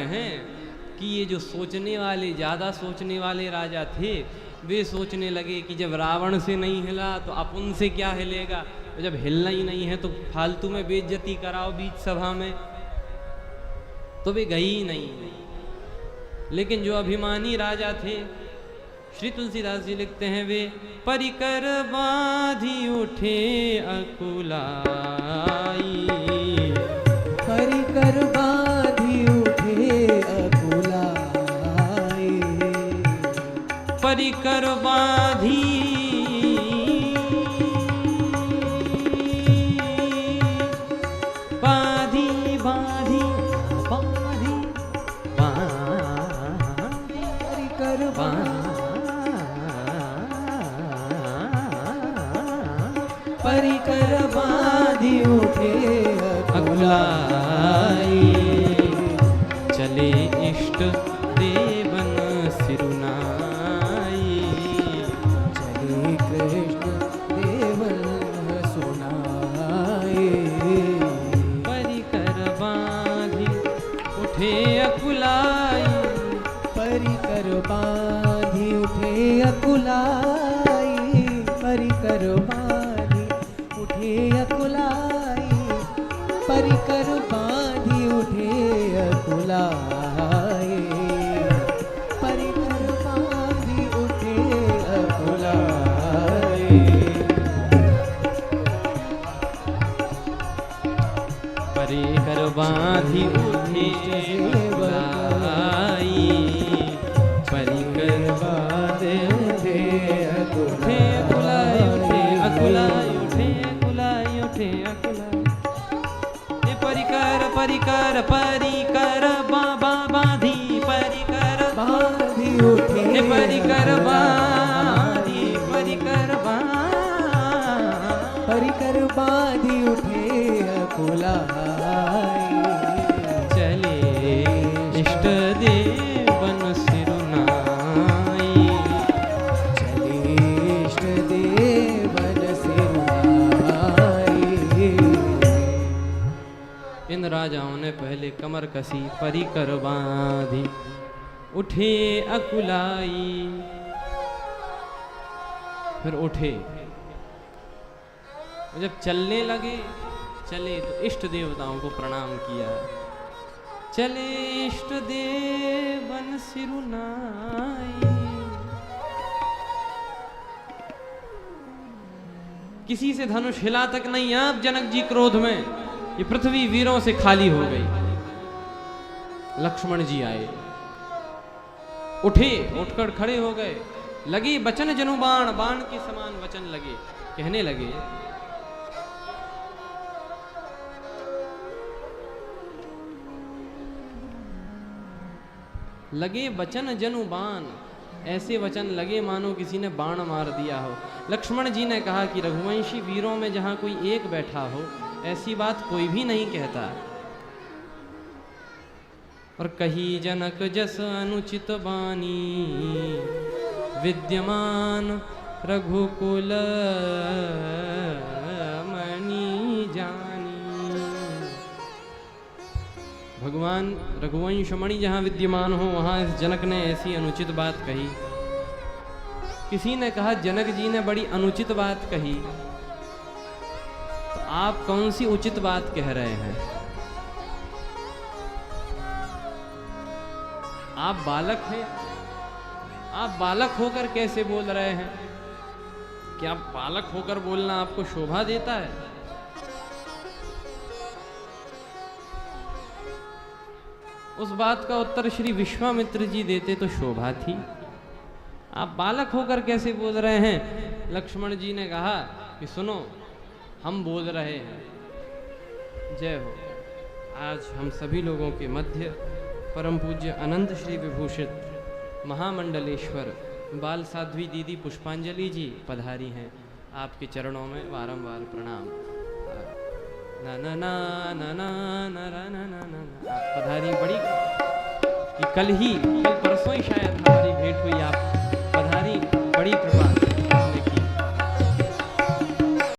हैं कि ये जो सोचने वाले, ज़्यादा सोचने वाले राजा थे, वे सोचने लगे कि जब रावण से नहीं हिला तो अपन से क्या हिलेगा, जब हिलना ही नहीं है तो फालतू में बेइज्जती कराओ बीच सभा में, तो वे गई ही नहीं। लेकिन जो अभिमानी राजा थे, श्री तुलसीदास जी लिखते हैं, वे परिकर बांधी उठे अकुलाई, परिकर बांधी उठे अकुलाई, परिकर बांधी बांधी बांधी बांधी बांधी परिकर परिकर बांधी उठे अकुलाई, चले इष्ट देवन सिरुनाई, चले कृष्ण देवन सुनाए, परिकर बांधी उठे अकुलाई, परिकर बांधी उठे अकुलाई, परिकर बांधी उठे अकुलाई, परिकर बांधी उठे अकुलाई, परिकर बांधी उठे अकुलाई, परिकर बांधी उठे अकुलाई, परिकर बांधे उठे अकुलाई, उठे अकुलाई, उठे अकुलाई, उठे अकुलाई, ये परिकर परिकर परिकर बाबा बांधी, परिकर बांधी उठे ये परिकर बांधी, परिकर बांधी, परिकर बांधी उठे अकुलाई, चले इष्ट देवन सिरुनाई, चले इष्ट देवन सिरुनाई। इन राजाओं ने पहले कमर कसी, परिकर बांधी उठे अकुलाई, फिर उठे, जब चलने लगे, चले तो इष्ट देवताओं को प्रणाम किया, चले इष्ट देवन सिरुनाई। किसी से धनुष हिला तक नहीं। आप जनक जी क्रोध में, ये पृथ्वी वीरों से खाली हो गई। लक्ष्मण जी आए, उठे, उठकर खड़े हो गए, लगे बचन जनु बाण, बाण के समान वचन लगे, कहने लगे, लगे बचन जनु बाण, ऐसे वचन लगे मानो किसी ने बाण मार दिया हो। लक्ष्मण जी ने कहा कि रघुवंशी वीरों में जहां कोई एक बैठा हो, ऐसी बात कोई भी नहीं कहता। और कही जनक जस अनुचित बानी, विद्यमान रघुकुल मणि जानी। भगवान रघुवंश मणि जहां विद्यमान हो, वहां इस जनक ने ऐसी अनुचित बात कही। किसी ने कहा जनक जी ने बड़ी अनुचित बात कही, तो आप कौन सी उचित बात कह रहे हैं? आप बालक हैं, आप बालक होकर कैसे बोल रहे हैं? क्या बालक होकर बोलना आपको शोभा देता है? उस बात का उत्तर श्री विश्वामित्र जी देते तो शोभा थी। आप बालक होकर कैसे बोल रहे हैं? लक्ष्मण जी ने कहा कि सुनो, हम बोल रहे हैं। जय हो। आज हम सभी लोगों के मध्य परम पूज्य अनंत श्री विभूषित महामंडलेश्वर बाल साध्वी दीदी पुष्पांजलि जी पधारी हैं। आपके चरणों में बारंबार प्रणाम। ना ना ना ना ना ना ना ना ना। आप पधारी, बड़ी कल परसों ही शायद हमारी भेंट हुई। आप पधारी, बड़ी कृपा।